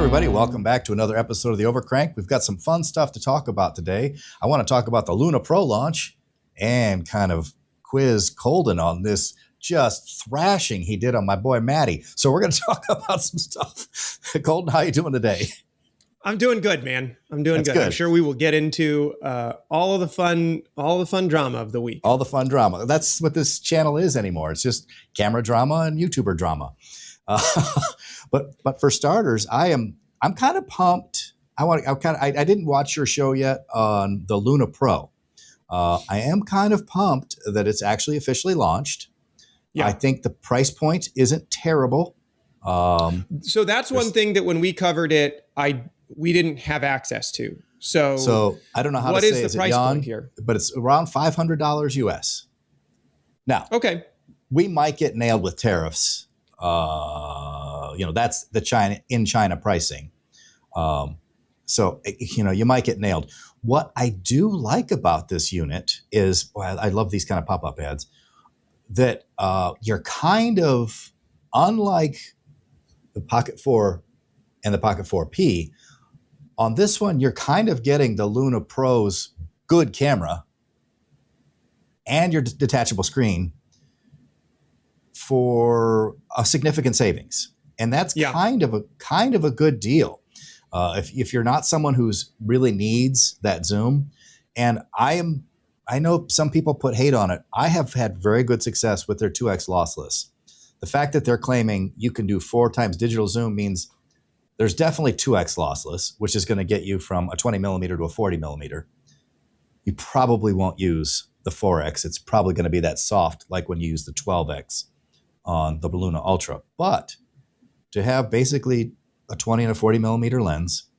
Everybody, welcome back to another episode of the Overcrank. We've got some fun stuff to talk about today. I want to talk about the Luna Pro launch and kind of quiz Colden on this just thrashing he did on my boy Matti. So we're going to talk about some stuff. Colden, how you doing today? I'm doing good, man. I'm doing good. I'm sure we will get into all the fun drama of the week. All the fun drama. That's what this channel is anymore. It's just camera drama and YouTuber drama. But for starters, I'm kind of pumped. I didn't watch your show yet on the Luna Pro. I am kind of pumped that it's actually officially launched. Yeah. I think the price point isn't terrible. So that's one thing that when we covered it, we didn't have access to. So I don't know how what to say is the price point here, but it's around $500 US. Now, okay, we might get nailed with tariffs. That's the China pricing. So you might get nailed. What I do like about this unit is, I love these kind of pop-up ads, that you're kind of, unlike the Pocket 4 and the Pocket 4P, on this one, you're kind of getting the Luna Pro's good camera and your detachable screen for a significant savings. And that's kind of a good deal. If you're not someone who's really needs that zoom, and I know some people put hate on it. I have had very good success with their 2x lossless. The fact that they're claiming you can do 4 times digital zoom means there's definitely 2x lossless, which is going to get you from a 20 millimeter to a 40 millimeter. You probably won't use the 4x. It's probably going to be that soft, like when you use the 12x on the Luna Ultra. But to have basically a 20 and a 40 millimeter lens,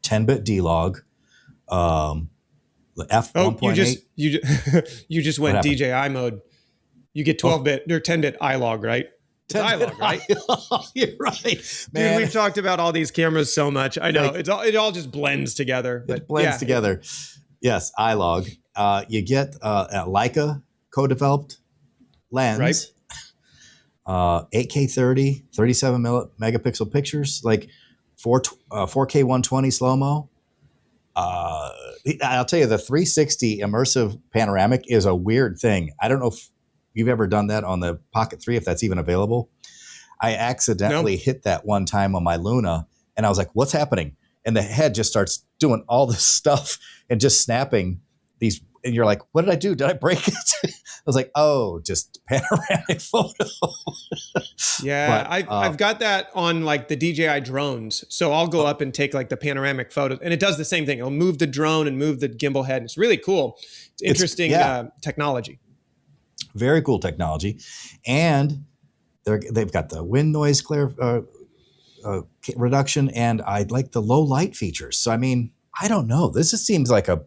10-bit D-Log, the f1.8. You just went DJI mode. You get 12-bit or 10-bit iLog, right? It's iLog, right? You're right, man. Dude, we've talked about all these cameras so much. I know it all just blends together. But it blends together. Yes, iLog. You get a Leica co-developed lens. Right. 8K 30, 37 megapixel pictures, like 4K 120 slow-mo. I'll tell you, the 360 immersive panoramic is a weird thing. I don't know if you've ever done that on the Pocket 3, if that's even available. I accidentally hit that one time on my Luna, and I was like, what's happening? And the head just starts doing all this stuff and just snapping these. And you're like, what did I do? Did I break it? I was like, oh, just panoramic photo. Yeah, I've got that on like the DJI drones. So I'll go up and take like the panoramic photos, and it does the same thing. It'll move the drone and move the gimbal head. It's really cool. It's interesting technology. Very cool technology. And they've got the wind noise reduction, and I like the low light features. So, I mean, I don't know. This just seems like a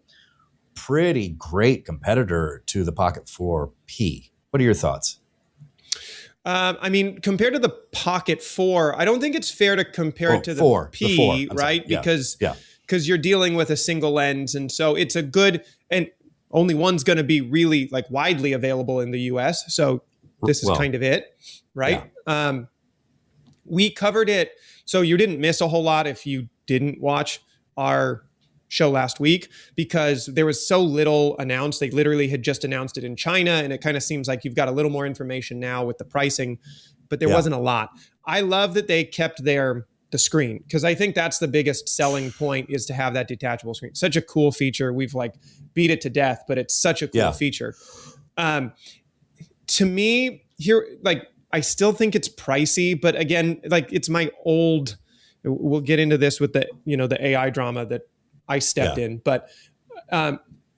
pretty great competitor to the Pocket 4P. What are your thoughts? I mean, compared to the Pocket 4, I don't think it's fair to compare it to the P, right? Because you're dealing with a single lens, and so it's a good, and only one's going to be really like widely available in the US. So this is kind of it, right? Yeah. We covered it, so you didn't miss a whole lot if you didn't watch our show last week, because there was so little announced. They literally had just announced it in China, and it kind of seems like you've got a little more information now with the pricing, but there wasn't a lot. I love that they kept the screen, because I think that's the biggest selling point, is to have that detachable screen. Such a cool feature. We've like beat it to death, but it's such a cool feature. To me, here, like, I still think it's pricey, but again, like, it's my old, we'll get into this with the, the AI drama that I stepped in, but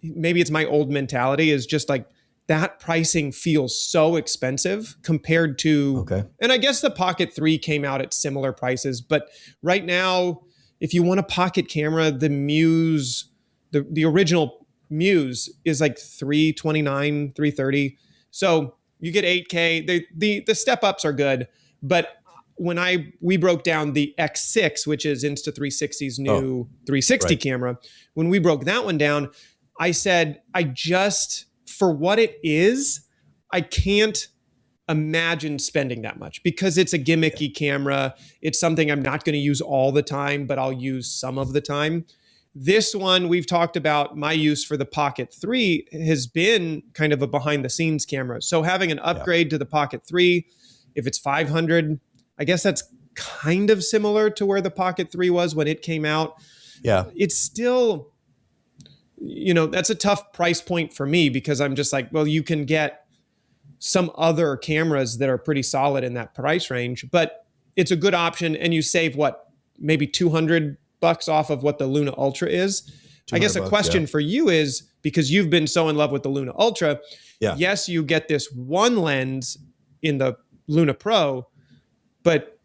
maybe it's my old mentality, is just like that pricing feels so expensive compared to, and I guess the Pocket 3 came out at similar prices, but right now, if you want a pocket camera, the Muse, the original Muse is like $329, $330. So you get 8K. The step ups are good, but when we broke down the X6, which is Insta360's new 360 camera, when we broke that one down, I said, for what it is, I can't imagine spending that much because it's a gimmicky camera. It's something I'm not going to use all the time, but I'll use some of the time. This one, we've talked about my use for the Pocket 3 has been kind of a behind the scenes camera. So having an upgrade to the Pocket 3, if it's $500, I guess that's kind of similar to where the Pocket 3 was when it came out. Yeah. It's still, that's a tough price point for me because I'm just like, well, you can get some other cameras that are pretty solid in that price range, but it's a good option. And you save maybe $200 off of what the Luna Ultra is. I guess a question for you is, because you've been so in love with the Luna Ultra, yes, you get this one lens in the Luna Pro, but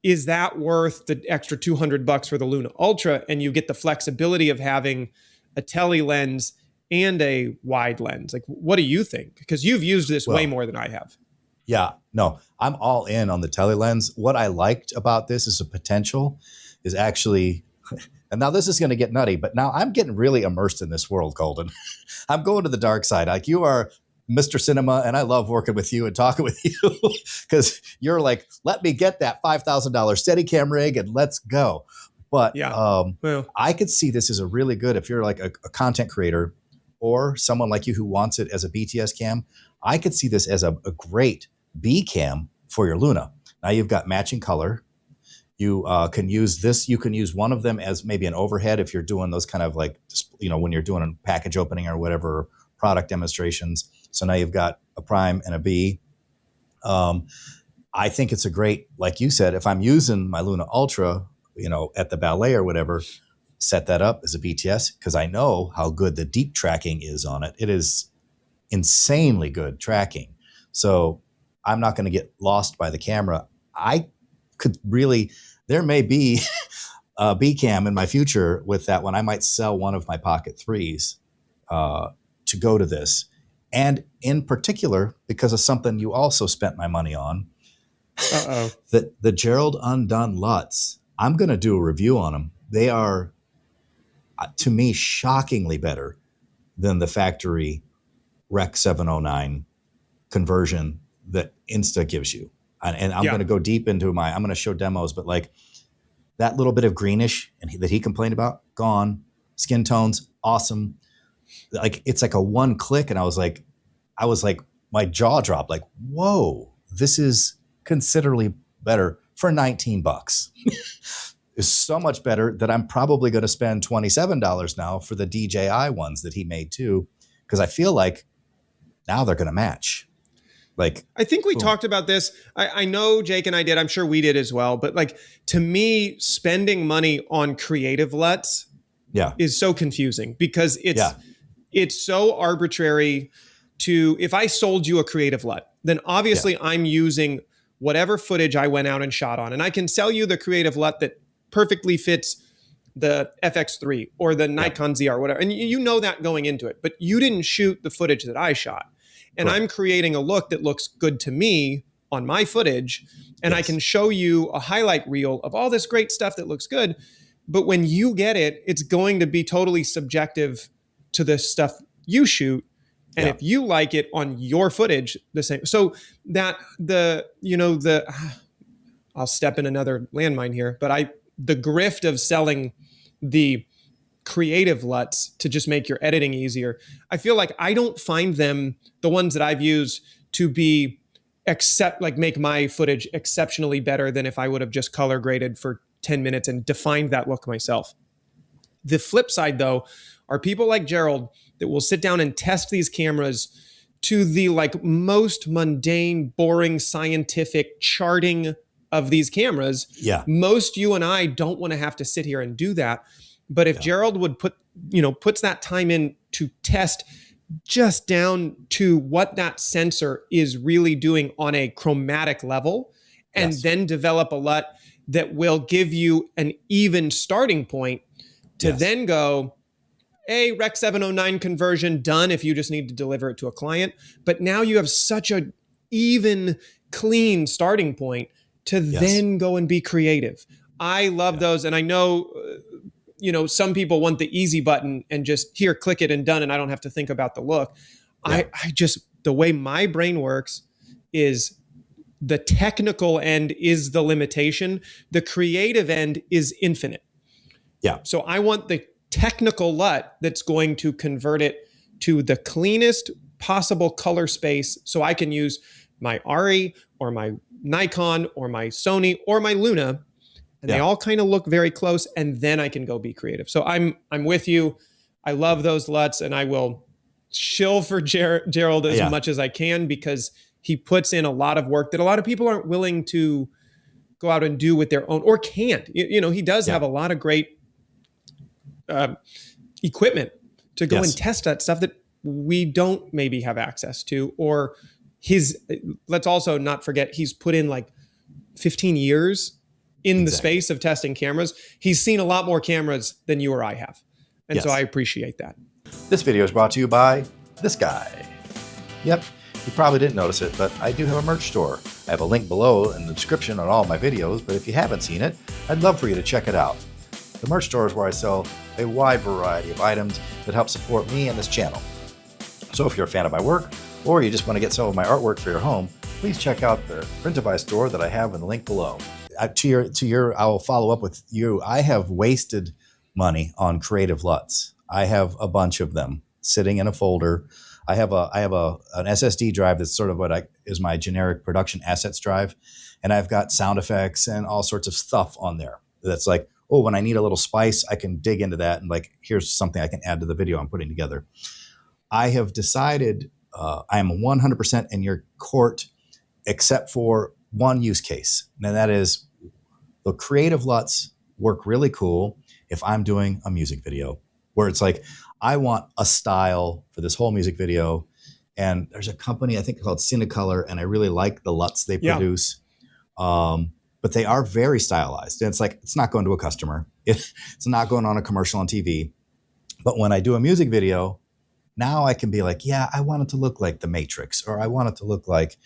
is that worth the extra $200 for the Luna Ultra? And you get the flexibility of having a tele lens and a wide lens. Like, what do you think? Because you've used this way more than I have. Yeah, no, I'm all in on the tele lens. What I liked about this is the potential is actually, and now this is going to get nutty, but now I'm getting really immersed in this world, Colton. I'm going to the dark side. Like, you are Mr. Cinema, and I love working with you and talking with you because you're like, let me get that $5,000 Steadicam rig and let's go. But I could see this as a really good, if you're like a content creator or someone like you who wants it as a BTS cam, I could see this as a great B cam for your Luna. Now you've got matching color. You can use this. You can use one of them as maybe an overhead if you're doing those kind of like, when you're doing a package opening or whatever, product demonstrations. So now you've got a prime and a B. I think it's a great, like you said, if I'm using my Luna Ultra, at the ballet or whatever, set that up as a BTS because I know how good the deep tracking is on it. It is insanely good tracking. So I'm not going to get lost by the camera. I could really, there may be a B cam in my future with that one. I might sell one of my Pocket 3s to go to this. And in particular, because of something you also spent my money on, the Gerald Undone LUTs. I'm going to do a review on them. They are, to me, shockingly better than the factory Rec 709 conversion that Insta gives you. And I'm going to go deep into I'm going to show demos, but like that little bit of greenish that he complained about, gone. Skin tones, awesome. Like, it's like a one click. And I was like, my jaw dropped like, whoa, this is considerably better for $19. Is so much better that I'm probably going to spend $27 now for the DJI ones that he made too. Cause I feel like now they're going to match. Like, I think we talked about this. I know Jake and I did. I'm sure we did as well. But like, to me, spending money on creative LUTs is so confusing because it's so arbitrary if I sold you a creative LUT, then obviously I'm using whatever footage I went out and shot on. And I can sell you the creative LUT that perfectly fits the FX3 or the Nikon ZR, whatever. And you know that going into it, but you didn't shoot the footage that I shot. And I'm creating a look that looks good to me on my footage. And I can show you a highlight reel of all this great stuff that looks good. But when you get it, it's going to be totally subjective to the stuff you shoot. And if you like it on your footage, the same. So that I'll step in another landmine here, but the grift of selling the creative LUTs to just make your editing easier. I feel like I don't find them, the ones that I've used, to be make my footage exceptionally better than if I would have just color graded for 10 minutes and defined that look myself. The flip side, though, are people like Gerald that will sit down and test these cameras to the most mundane, boring, scientific charting of these cameras. Yeah. Most you and I don't want to have to sit here and do that. But if Gerald would puts that time in to test just down to what that sensor is really doing on a chromatic level, and then develop a LUT that will give you an even starting point to then go, Rec 709 conversion done if you just need to deliver it to a client. But now you have such a even, clean starting point to then go and be creative. I love those. And I know, some people want the easy button and just here, click it and done. And I don't have to think about the look. Yeah. I just, the way my brain works is the technical end is the limitation. The creative end is infinite. Yeah. So I want the technical LUT that's going to convert it to the cleanest possible color space so I can use my ARRI or my Nikon or my Sony or my Luna, and they all kind of look very close, and then I can go be creative. So I'm with you. I love those LUTs, and I will shill for Gerald as much as I can, because he puts in a lot of work that a lot of people aren't willing to go out and do with their own, or can't. You know, he does have a lot of great equipment to go and test that stuff that we don't maybe have access to. Or let's also not forget, he's put in like 15 years in the space of testing cameras. He's seen a lot more cameras than you or I have. And so I appreciate that. This video is brought to you by this guy. Yep, you probably didn't notice it, but I do have a merch store. I have a link below in the description on all my videos, but if you haven't seen it, I'd love for you to check it out. The merch store is where I sell a wide variety of items that help support me and this channel. So if you're a fan of my work, or you just want to get some of my artwork for your home, please check out the Printify store that I have in the link below. I'll follow up with you. I have wasted money on creative LUTs. I have a bunch of them sitting in a folder. I have an SSD drive that's sort of is my generic production assets drive, and I've got sound effects and all sorts of stuff on there. That's like, oh, when I need a little spice, I can dig into that and like, here's something I can add to the video I'm putting together. I have decided I am 100% in your court, except for one use case, and that is the creative LUTs work really cool if I'm doing a music video, where it's like, I want a style for this whole music video. And there's a company, I think, called Cinecolor, and I really like the LUTs they produce. But they are very stylized. And it's like, it's not going to a customer. It's not going on a commercial on TV. But when I do a music video, now I can be like, yeah, I want it to look like The Matrix, or I want it to look like,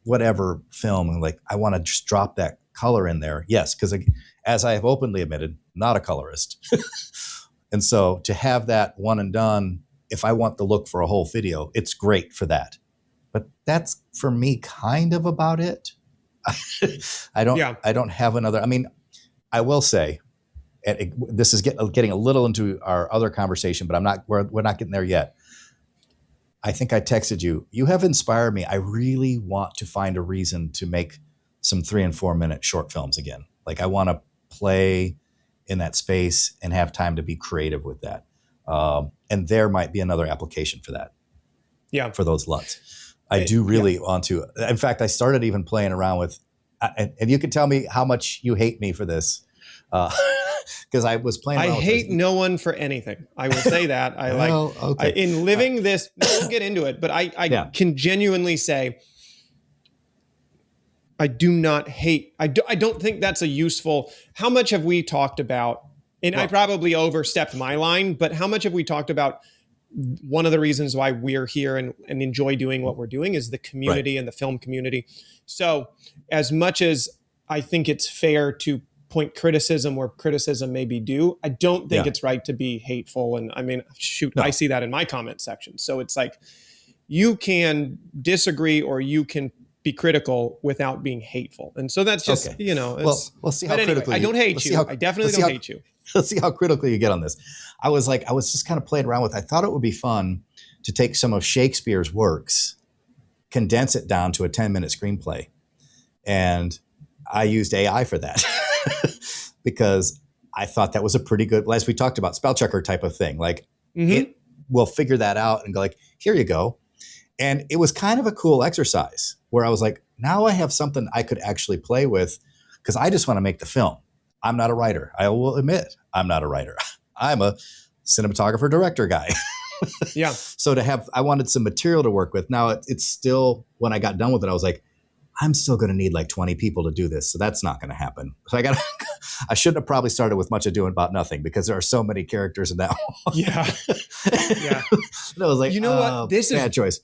whatever film. And like, I want to just drop that color in there. Yes, because as I have openly admitted, not a colorist. And so to have that one and done, if I want the look for a whole video, it's great for that. But that's, for me, kind of about it. I don't have another. I mean, I will say, this is getting a little into our other conversation, but we're not getting there yet. I think I texted you. You have inspired me. I really want to find a reason to make some 3 and 4 minute short films again. Like, I want to play in that space and have time to be creative with that. And there might be another application for that. Yeah. For those LUTs. I do really want to. In fact, I started even playing around with, and you can tell me how much you hate me for this. Because I was playing around I hate no one for anything. I will say that. In living this, we'll get into it, but I can genuinely say, I do not hate. I don't think that's a useful. How much have we talked about? And I probably overstepped my line, but how much have we talked about? One of the reasons why we're here and enjoy doing what we're doing is the community and the film community. So as much as I think it's fair to point criticism where criticism may be due, I don't think it's right to be hateful. And I mean, I see that in my comment section. So it's like, you can disagree or you can be critical without being hateful. And so that's just, we'll see how critical I don't hate you. I definitely don't hate you. Let's see how critical you get on this. I was just kind of playing around with, I thought it would be fun to take some of Shakespeare's works, condense it down to a 10-minute screenplay. And I used AI for that because I thought that was a pretty good, as we talked about, spell checker type of thing. Like, it will figure that out and go like, here you go. And it was kind of a cool exercise where I was like, now I have something I could actually play with, because I just want to make the film. I'm not a writer. I will admit I'm not a writer. I'm a cinematographer director guy. Yeah. So I wanted some material to work with. Now it's still, when I got done with it, I was like, I'm still going to need like 20 people to do this. So that's not going to happen. So I shouldn't have probably started with Much Ado About Nothing, because there are so many characters in that one. Yeah. Yeah. And I was like, you know what? This is bad choice.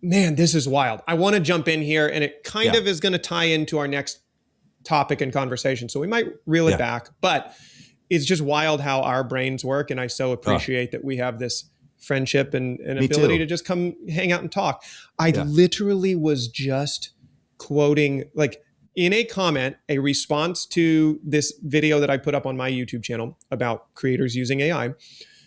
Man, this is wild. I want to jump in here, and it kind of is going to tie into our next topic and conversation. So we might reel it back, but it's just wild how our brains work. And I so appreciate that we have this friendship and ability to just come hang out and talk. I literally was just quoting, like in a comment, a response to this video that I put up on my YouTube channel about creators using AI.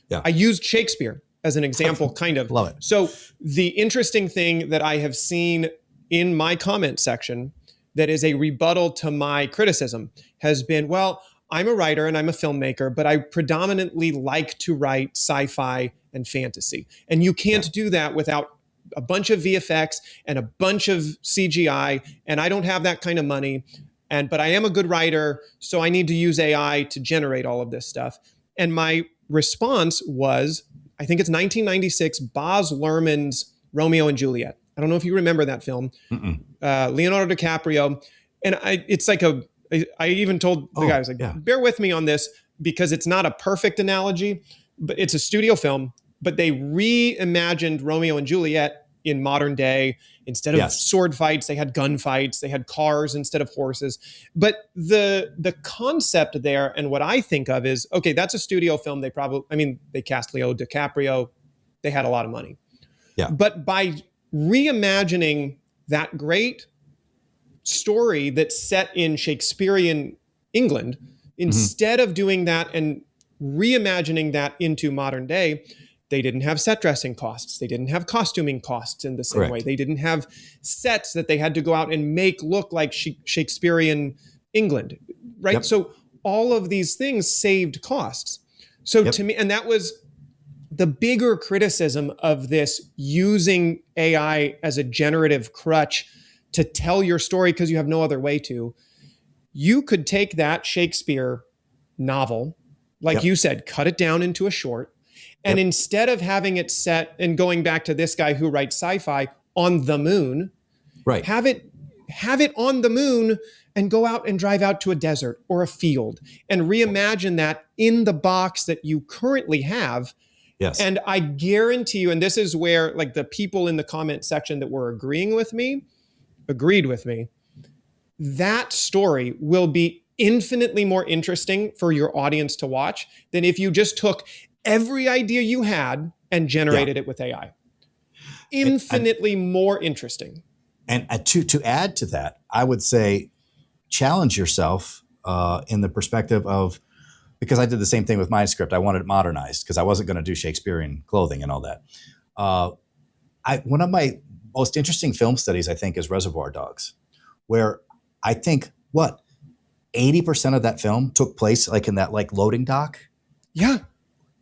Yeah. I used Shakespeare as an example, kind of. Love it. So the interesting thing that I have seen in my comment section that is a rebuttal to my criticism has been, well, I'm a writer and I'm a filmmaker, but I predominantly like to write sci-fi and fantasy. And you can't do that without a bunch of VFX and a bunch of CGI, and I don't have that kind of money. But I am a good writer, so I need to use AI to generate all of this stuff. And my response was, I think it's 1996, Baz Luhrmann's Romeo and Juliet. I don't know if you remember that film. Leonardo DiCaprio. And I even told the guys, bear with me on this because it's not a perfect analogy, but it's a studio film. But they reimagined Romeo and Juliet in modern day. Instead of sword fights, they had gun fights. They had cars instead of horses. But the concept there, and what I think of is, okay, that's a studio film. They cast Leo DiCaprio. They had a lot of money. Yeah. But by reimagining that great story that's set in Shakespearean England, instead of doing that and reimagining that into modern day, they didn't have set dressing costs. They didn't have costuming costs in the same way. They didn't have sets that they had to go out and make look like Shakespearean England, right? Yep. So all of these things saved costs. So to me, and that was the bigger criticism of this, using AI as a generative crutch to tell your story because you have no other way to. You could take that Shakespeare novel, like you said, cut it down into a short, and instead of having it set, and going back to this guy who writes sci-fi, on the moon, have it on the moon and go out and drive out to a desert or a field and reimagine that in the box that you currently have. Yes. And I guarantee you, and this is where like the people in the comment section that were agreed with me, that story will be infinitely more interesting for your audience to watch than if you just took every idea you had and generated it with AI. Infinitely more interesting. And to add to that, I would say challenge yourself in the perspective of, because I did the same thing with my script. I wanted it modernized because I wasn't going to do Shakespearean clothing and all that. One of my most interesting film studies, I think, is Reservoir Dogs, where I think 80% of that film took place like in that like loading dock. Yeah.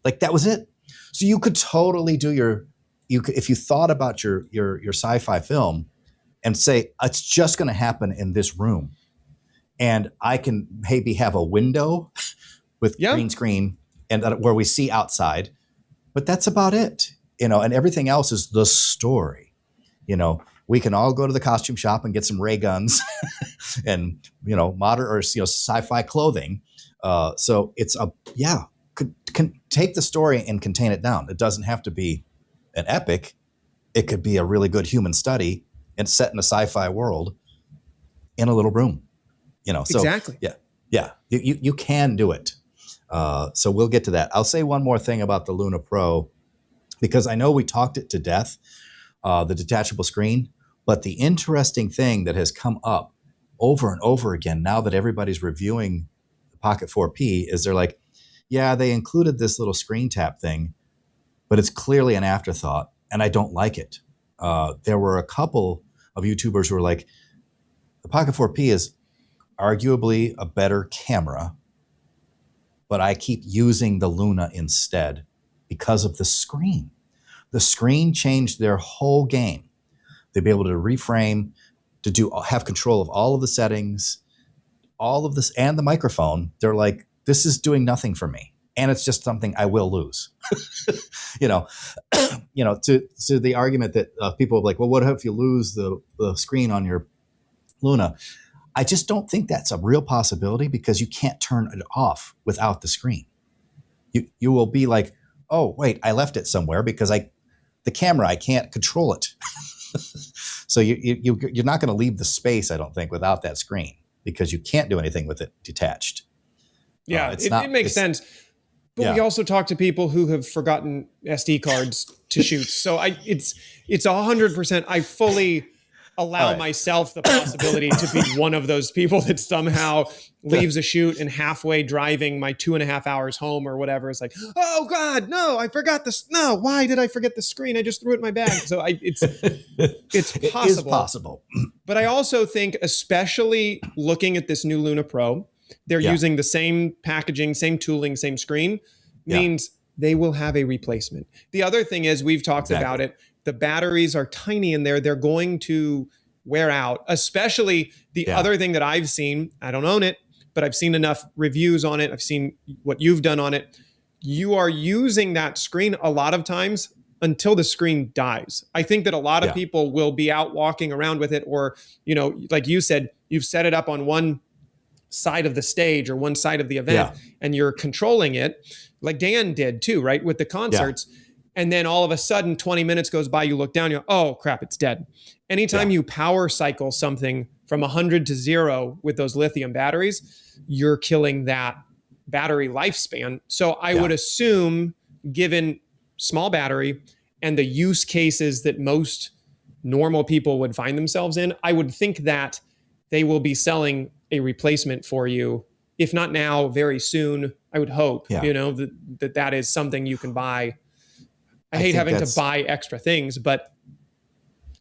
Like that was it. So you could totally do if you thought about your sci-fi film and say, it's just going to happen in this room. And I can maybe have a window with green screen and where we see outside, but that's about it, and everything else is the story. We can all go to the costume shop and get some ray guns and, modern or, sci-fi clothing. So it's can take the story and contain it down. It doesn't have to be an epic. It could be a really good human study and set in a sci-fi world in a little room, So, exactly. Yeah. You can do it. So we'll get to that. I'll say one more thing about the Luna Pro, because I know we talked it to death, the detachable screen, but the interesting thing that has come up over and over again now that everybody's reviewing the Pocket 4P is they're like, yeah, they included this little screen tap thing, but it's clearly an afterthought, and I don't like it. There were a couple of YouTubers who were like, the Pocket 4P is arguably a better camera, but I keep using the Luna instead because of the screen. The screen changed their whole game. They'd be able to reframe, have control of all of the settings, all of this, and the microphone. They're like, this is doing nothing for me. And it's just something I will lose. To the argument that people are like, well, what if you lose the screen on your Luna? I just don't think that's a real possibility because you can't turn it off without the screen. You will be like, oh, wait, I left it somewhere because the camera, I can't control it. So you're not going to leave the space, I don't think, without that screen because you can't do anything with it detached. Yeah, it makes sense. But we also talk to people who have forgotten SD cards to shoot. So it's 100%. allow myself the possibility to be one of those people that somehow leaves a shoot and halfway driving my 2.5 hours home or whatever is like, oh God, no, I forgot this. No, why did I forget the screen? I just threw it in my bag. So it's possible. It is possible. But I also think, especially looking at this new Luna Pro, they're using the same packaging, same tooling, same screen, means they will have a replacement. The other thing is, we've talked about it, the batteries are tiny in there. They're going to wear out, especially the other thing that I've seen. I don't own it, but I've seen enough reviews on it. I've seen what you've done on it. You are using that screen a lot of times until the screen dies. I think that a lot of people will be out walking around with it, or, like you said, you've set it up on one side of the stage or one side of the event and you're controlling it, like Dan did too, right? With the concerts. And then all of a sudden, 20 minutes goes by, you look down, you go, oh crap, it's dead. Anytime you power cycle something from 100 to 0 with those lithium batteries, you're killing that battery lifespan. So I would assume, given small battery and the use cases that most normal people would find themselves in, I would think that they will be selling a replacement for you, if not now, very soon. I would hope, that is something you can buy. I hate having to buy extra things, but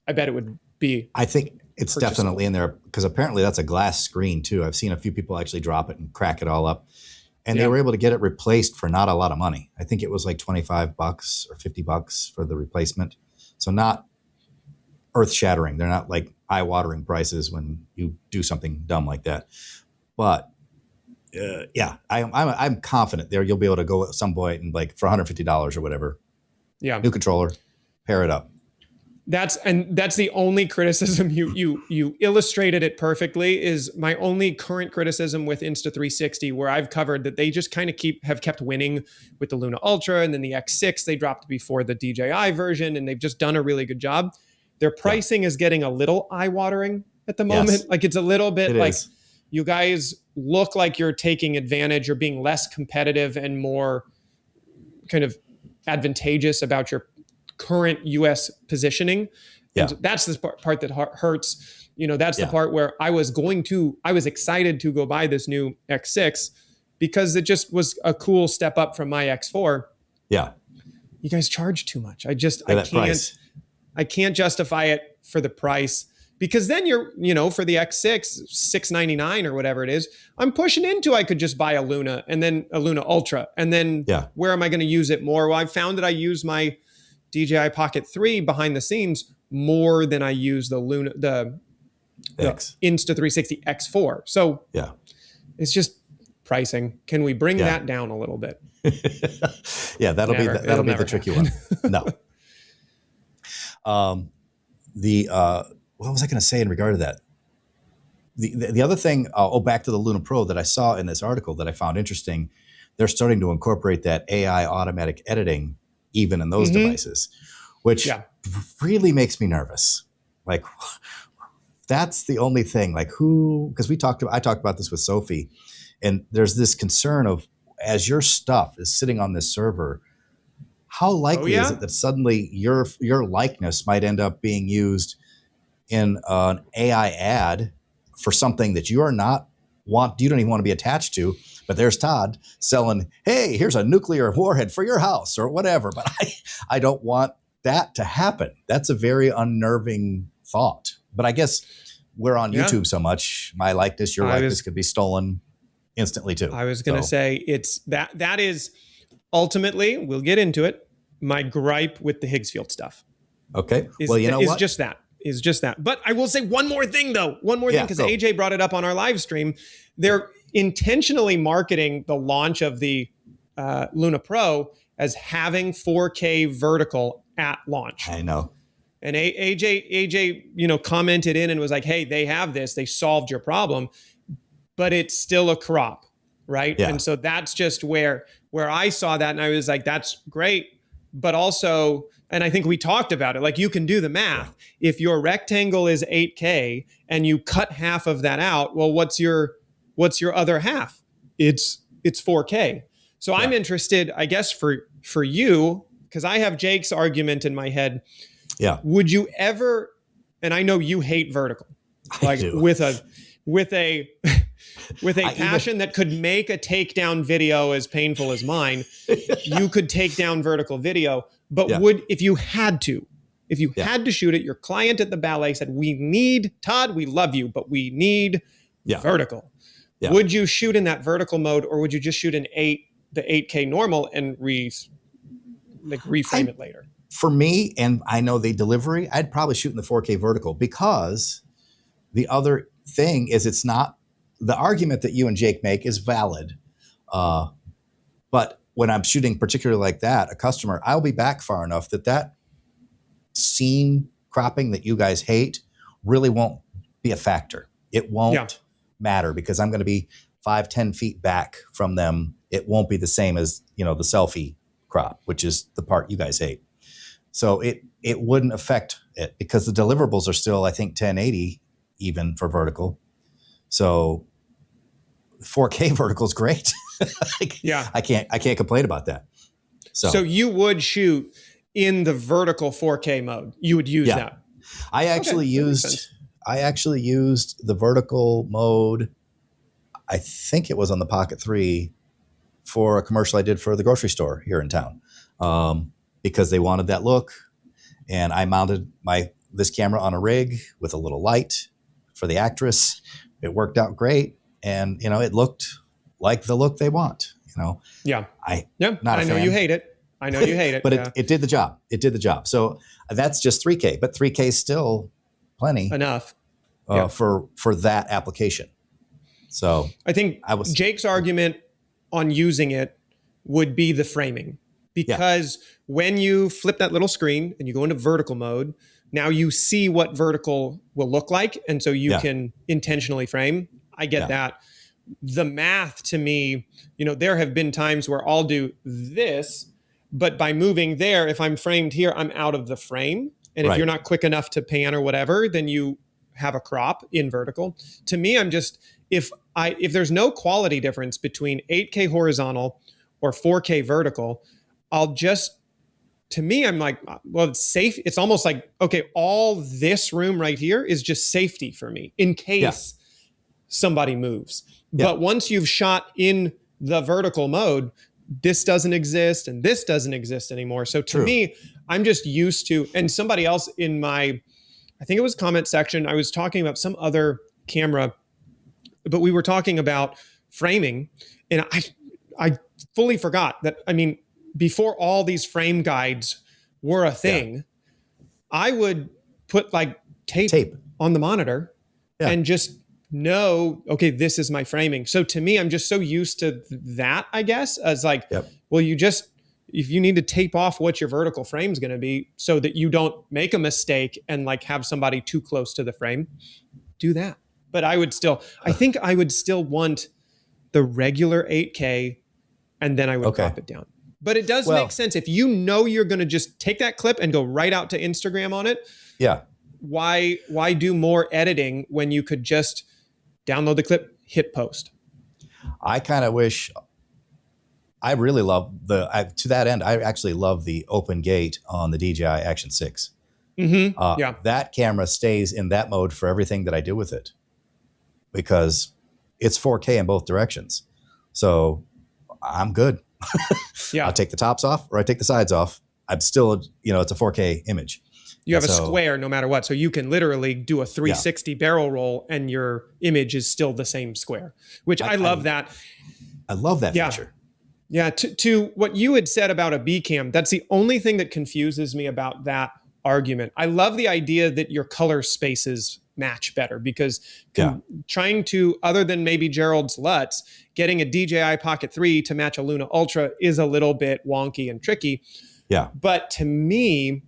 I bet it would be. I think it's definitely in there, because apparently that's a glass screen too. I've seen a few people actually drop it and crack it all up, and they were able to get it replaced for not a lot of money. I think it was like $25 or $50 for the replacement. So not earth shattering. They're not like eye watering prices when you do something dumb like that. But I'm confident there you'll be able to go at some point and, like, for $150 or whatever. Yeah. New controller, pair it up. That's the only criticism. You illustrated it perfectly. Is my only current criticism with Insta360, where I've covered that they just kind of have kept winning with the Luna Ultra, and then the X6 they dropped before the DJI version, and they've just done a really good job. Their pricing is getting a little eye-watering at the moment. Yes. Like, it's a little bit like, you guys look like you're taking advantage or being less competitive and more kind of advantageous about your current US positioning. And that's the part that hurts. That's the part where I was excited to go buy this new X6 because it just was a cool step up from my X4. Yeah. You guys charge too much. I can't justify it for the price, because then you're, for the X6, $699 or whatever it is, I'm pushing into, I could just buy a Luna and then a Luna Ultra. And then where am I going to use it more? Well, I found that I use my DJI Pocket 3 behind the scenes more than I use the Luna, the Insta360 X4. So it's just pricing. Can we bring that down a little bit? That'll be the tricky one. No. What was I going to say in regard to that? The other thing, back to the Luna Pro that I saw in this article that I found interesting, they're starting to incorporate that AI automatic editing even in those devices, which really makes me nervous. Like, that's the only thing. Like, because I talked about this with Sophie, and there's this concern of, as your stuff is sitting on this server, how likely is it that suddenly your likeness might end up being used in an AI ad for something that you don't even want to be attached to, but there's Todd selling, hey, here's a nuclear warhead for your house or whatever. But I don't want that to happen. That's a very unnerving thought. But I guess we're on YouTube so much, my likeness, your likeness could be stolen instantly too. I was going to say, it's that is ultimately, we'll get into it, my gripe with the Higgs Field stuff. Okay. Is just that. But I will say one more thing, though. Because AJ brought it up on our live stream. They're intentionally marketing the launch of the Luna Pro as having 4K vertical at launch. I know. And AJ, commented in and was like, hey, they have this. They solved your problem. But it's still a crop, right? Yeah. And so that's just where I saw that, and I was like, that's great. But also, and I think we talked about it, like, you can do the math. If your rectangle is 8K and you cut half of that out, well, what's your other half? It's 4K. So I'm interested, I guess, for you, because I have Jake's argument in my head. Yeah. Would you ever and I know you hate vertical, like with a passion that could make a takedown video as painful as mine. You could take down vertical video, but if you had to shoot it, your client at the ballet said, we need, Todd, we love you, but we need vertical. Yeah. Would you shoot in that vertical mode, or would you just shoot the 8K normal and reframe it later? For me, and I know the delivery, I'd probably shoot in the 4K vertical, because the other thing is, it's not, the argument that you and Jake make is valid. But when I'm shooting particularly like that, a customer, I'll be back far enough that scene cropping that you guys hate really won't be a factor. It won't matter, because I'm going to be 5-10 feet back from them. It won't be the same as, the selfie crop, which is the part you guys hate. So it wouldn't affect it, because the deliverables are still, I think, 1080 even for vertical. So 4K vertical is great. I can't complain about that. So you would shoot in the vertical 4K mode. You would use that. I actually used the vertical mode. I think it was on the Pocket 3 for a commercial I did for the grocery store here in town, because they wanted that look. And I mounted this camera on a rig with a little light for the actress. It worked out great. And, it looked like the look they want, I know you hate it. I know you hate it. But it did the job. It did the job. So that's just 3K, but 3K is still plenty. Enough. For that application. So I think Jake's argument on using it would be the framing, because when you flip that little screen and you go into vertical mode, now you see what vertical will look like. And so you can intentionally frame. I get that. The math to me, there have been times where I'll do this, but by moving there, if I'm framed here, I'm out of the frame. And if you're not quick enough to pan or whatever, then you have a crop in vertical. To me, I'm just, if there's no quality difference between 8K horizontal or 4K vertical, to me, I'm like, well, it's safe. It's almost like, okay, all this room right here is just safety for me in case somebody moves. But once you've shot in the vertical mode, this doesn't exist and this doesn't exist anymore. So to me, I'm just used to, and somebody else in I think it was comment section, I was talking about some other camera, but we were talking about framing, and I fully forgot that, before all these frame guides were a thing, I would put like tape on the monitor and just know, okay, this is my framing. So to me, I'm just so used to that, I guess, as like, well, if you need to tape off what your vertical frame is going to be so that you don't make a mistake and like have somebody too close to the frame, do that. But I think I would still want the regular 8K, and then I would crop it down. But it does make sense. If you know you're going to just take that clip and go right out to Instagram on it, why do more editing when you could just download the clip, hit post? I kind of wish, I really love to that end, I actually love the open gate on the DJI Action 6. That camera stays in that mode for everything that I do with it, because it's 4K in both directions. So I'm good. I'll take the tops off or I take the sides off. I'm still, it's a 4K image. You have a square no matter what. So you can literally do a 360 barrel roll and your image is still the same square, which I love that. I love that feature. Yeah. To what you had said about a B cam, that's the only thing that confuses me about that argument. I love the idea that your color spaces match better, because trying to, other than maybe Gerald's LUTs, getting a DJI Pocket 3 to match a Luna Ultra is a little bit wonky and tricky. Yeah. But to me,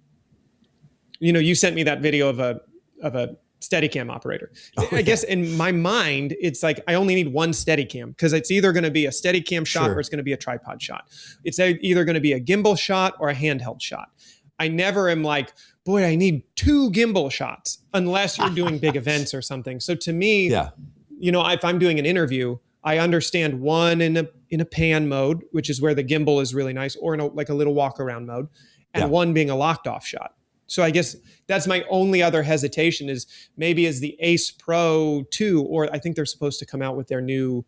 you sent me that video of a Steadicam operator. I guess in my mind, it's like I only need one Steadicam, because it's either going to be a Steadicam shot or it's going to be a tripod shot. It's either going to be a gimbal shot or a handheld shot. I never am like, boy, I need 2 gimbal shots, unless you're doing big events or something. So to me, if I'm doing an interview, I understand one in a pan mode, which is where the gimbal is really nice, or in a little walk around mode, and one being a locked off shot. So I guess that's my only other hesitation is maybe is the Ace Pro 2, or I think they're supposed to come out with their new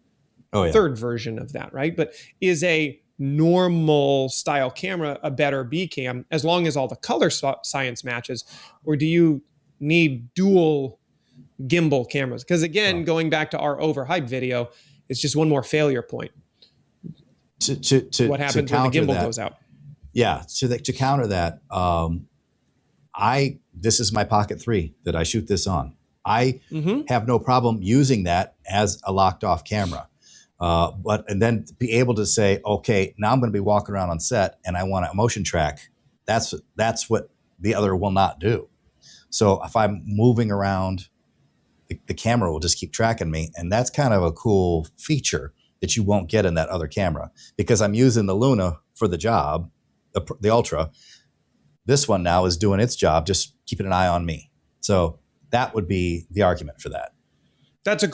third version of that, right? But is a normal style camera a better B cam as long as all the color science matches? Or do you need dual gimbal cameras? Because again, going back to our overhyped video, it's just one more failure point. What happens when the gimbal goes out? Yeah, to counter that, this is my Pocket 3 that I shoot this on. I have no problem using that as a locked off camera. And then be able to say, okay, now I'm going to be walking around on set and I want a motion track. That's what the other will not do. So if I'm moving around, the camera will just keep tracking me. And that's kind of a cool feature that you won't get in that other camera, because I'm using the Luna for the job, the Ultra. This one now is doing its job, just keeping an eye on me. So that would be the argument for that. That's a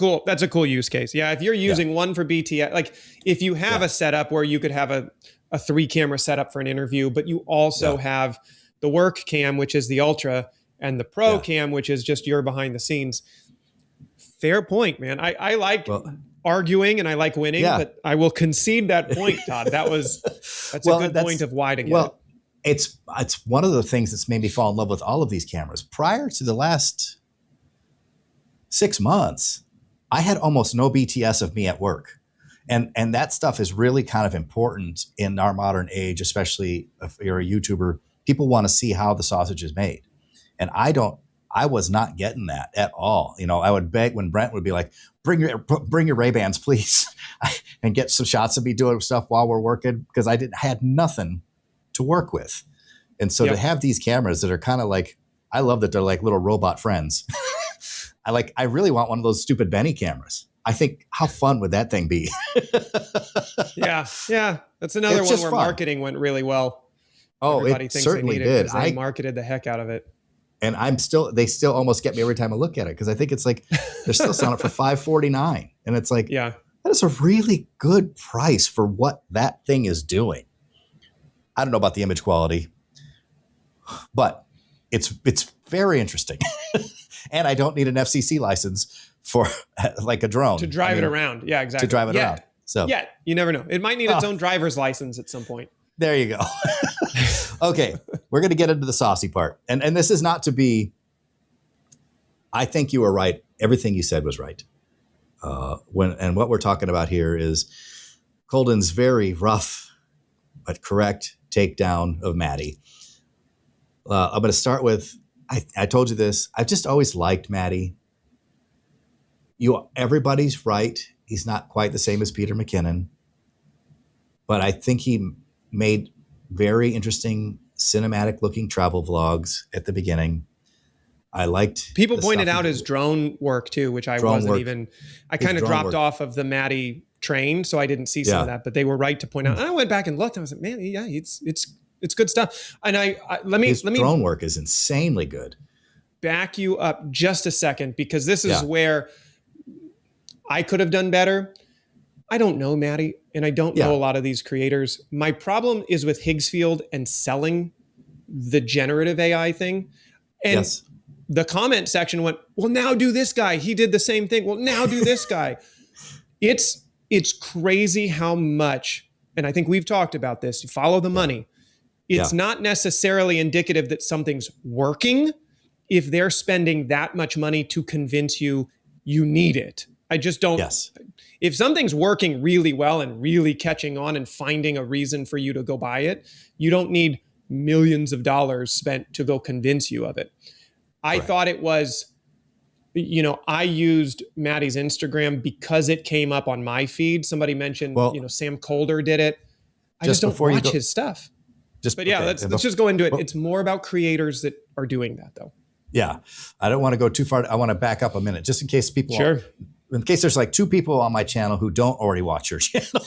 cool use case. Yeah. If you're using one for BTS, like if you have a setup where you could have a 3-camera setup for an interview, but you also have the work cam, which is the Ultra, and the Pro cam, which is just your behind the scenes. Fair point, man. I like arguing and I like winning, but I will concede that point, Todd. That's a good point of why to get it. It's one of the things that's made me fall in love with all of these cameras. Prior to the last 6 months, I had almost no BTS of me at work. And that stuff is really kind of important in our modern age, especially if you're a YouTuber. People want to see how the sausage is made. And I was not getting that at all. You know, I would beg when Brent would be like, bring your Ray-Bans, please, and get some shots of me doing stuff while we're working, because I had nothing to work with. And so to have these cameras that are kind of like, I love that they're like little robot friends. I really want one of those stupid Benny cameras. I think, how fun would that thing be? Yeah. That's another one where marketing went really well. Oh, everybody it thinks certainly they need it did. They marketed the heck out of it. And they still almost get me every time I look at it, because I think it's like they're still selling it for $549, and it's like, that is a really good price for what that thing is doing. I don't know about the image quality, but it's very interesting. And I don't need an FCC license for like a drone to drive it around. Yeah, exactly. To drive it around. So you never know. It might need its own driver's license at some point. There you go. Okay, we're going to get into the saucy part. And this is not to be, I think you were right. Everything you said was right. What we're talking about here is Colden's very rough but correct takedown of Matti. I'm going to start with, I told you this, I've just always liked Matti. Everybody's right. He's not quite the same as Peter McKinnon, but I think he made very interesting cinematic looking travel vlogs at the beginning. I liked people pointed out his drone work too, which I wasn't even, I kind of dropped off of the Matti train, so I didn't see some of that, but they were right to point out. And I went back and looked and I was like, man, it's good stuff. And his drone work is insanely good. Back you up just a second, because this is where I could have done better. I don't know Matti, and I don't know a lot of these creators. My problem is with Higgs Field and selling the generative AI thing. And the comment section went, well, now do this guy. He did the same thing. Well, now do this guy. It's crazy how much, and I think we've talked about this, you follow the money. It's not necessarily indicative that something's working if they're spending that much money to convince you need it. I just don't. If something's working really well and really catching on and finding a reason for you to go buy it, you don't need millions of dollars spent to go convince you of it. I thought it was, I used Matti's Instagram because it came up on my feed. Somebody mentioned, Sam Colder did it. I just don't watch his stuff. Let's just go into it. It's more about creators that are doing that, though. Yeah. I don't want to go too far. I want to back up a minute, just in case people in case there's like 2 people on my channel who don't already watch your channel.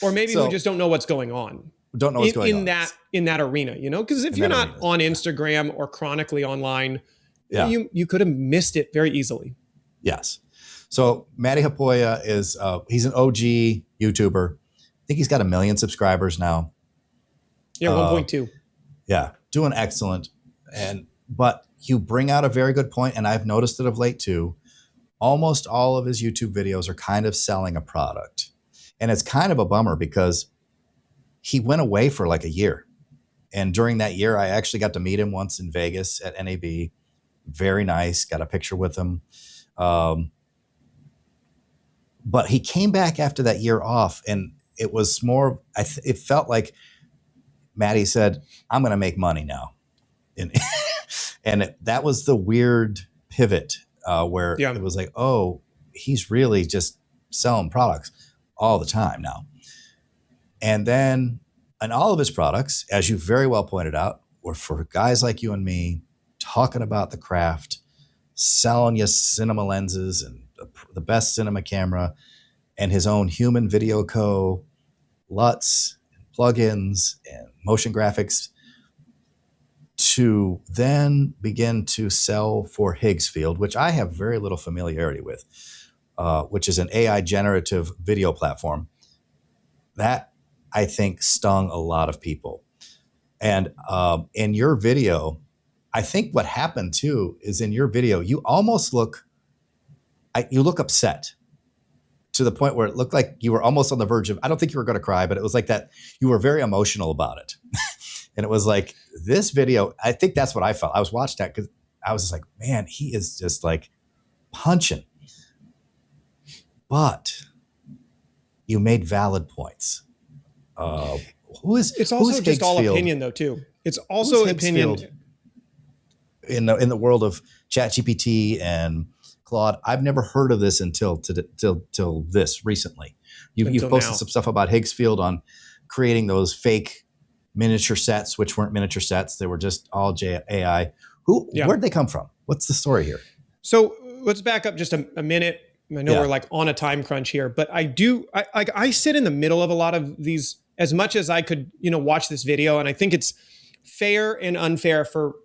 Or maybe who just don't know what's going on. Don't know what's going on. In that arena, because if you're not on Instagram or chronically online, you could have missed it very easily. Yes. So Matti Haapoja is, he's an OG YouTuber. I think he's got 1 million subscribers now. Yeah, 1.2. Yeah. doing excellent. But you bring out a very good point, and I've noticed it of late too. Almost all of his YouTube videos are kind of selling a product. And it's kind of a bummer because he went away for like a year. And during that year, I actually got to meet him once in Vegas at NAB. Very nice. Got a picture with him. But he came back after that year off, and it was more, it felt like Matti said, I'm going to make money now. And that was the weird pivot where it was like, oh, he's really just selling products all the time now. And then, and all of his products, as you very well pointed out, were for guys like you and me talking about the craft, selling you cinema lenses and the best cinema camera, and his own human video LUTs, plugins, and motion graphics, to then begin to sell for Higgs Field, which I have very little familiarity with, which is an AI generative video platform. That, I think, stung a lot of people. And in your video, I think what happened too is in your video, you almost look upset to the point where it looked like you were almost on the verge of, I don't think you were going to cry, but it was like that you were very emotional about it. And it was like, this video, I think that's what I felt. I was watching that because I was just like, man, he is just like punching. But you made valid points. It's also just all opinion though too. It's also opinion. In the world of ChatGPT and Claude, I've never heard of this until this recently. You've posted some stuff about Higgs Field on creating those fake miniature sets, which weren't miniature sets. They were just all AI. Where'd they come from? What's the story here? So let's back up just a minute. I know we're like on a time crunch here, but I sit in the middle of a lot of these as much as I could, watch this video. And I think it's fair and unfair for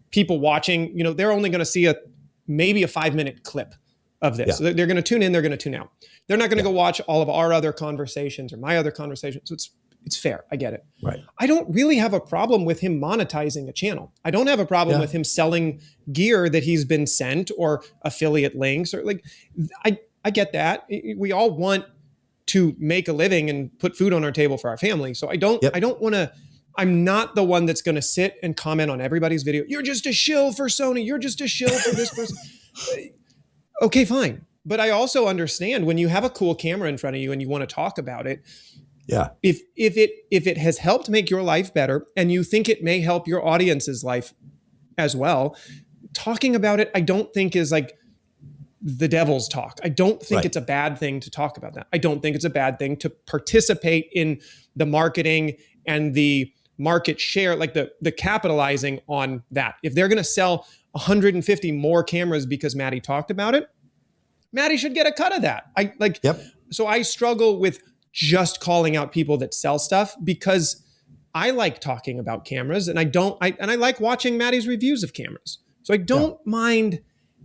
people watching. They're only going to see maybe a 5-minute clip of this. So they're going to tune in, they're going to tune out. They're not going to go watch all of our other conversations or my other conversations. So it's fair. I get it. Right. I don't really have a problem with him monetizing a channel. I don't have a problem with him selling gear that he's been sent or affiliate links or I get that. We all want to make a living and put food on our table for our family. So I don't want to, I'm not the one that's going to sit and comment on everybody's video. You're just a shill for Sony. You're just a shill for this person. Okay, fine. But I also understand when you have a cool camera in front of you and you want to talk about it. Yeah. If it has helped make your life better and you think it may help your audience's life as well, talking about it, I don't think is like the devil's talk. I don't think it's a bad thing to talk about that. I don't think it's a bad thing to participate in the marketing and the market share, like the capitalizing on that. If they're going to sell 150 more cameras because Matti talked about it, Matti should get a cut of that. So I struggle with just calling out people that sell stuff because I like talking about cameras and I like watching Matti's reviews of cameras. So I don't mind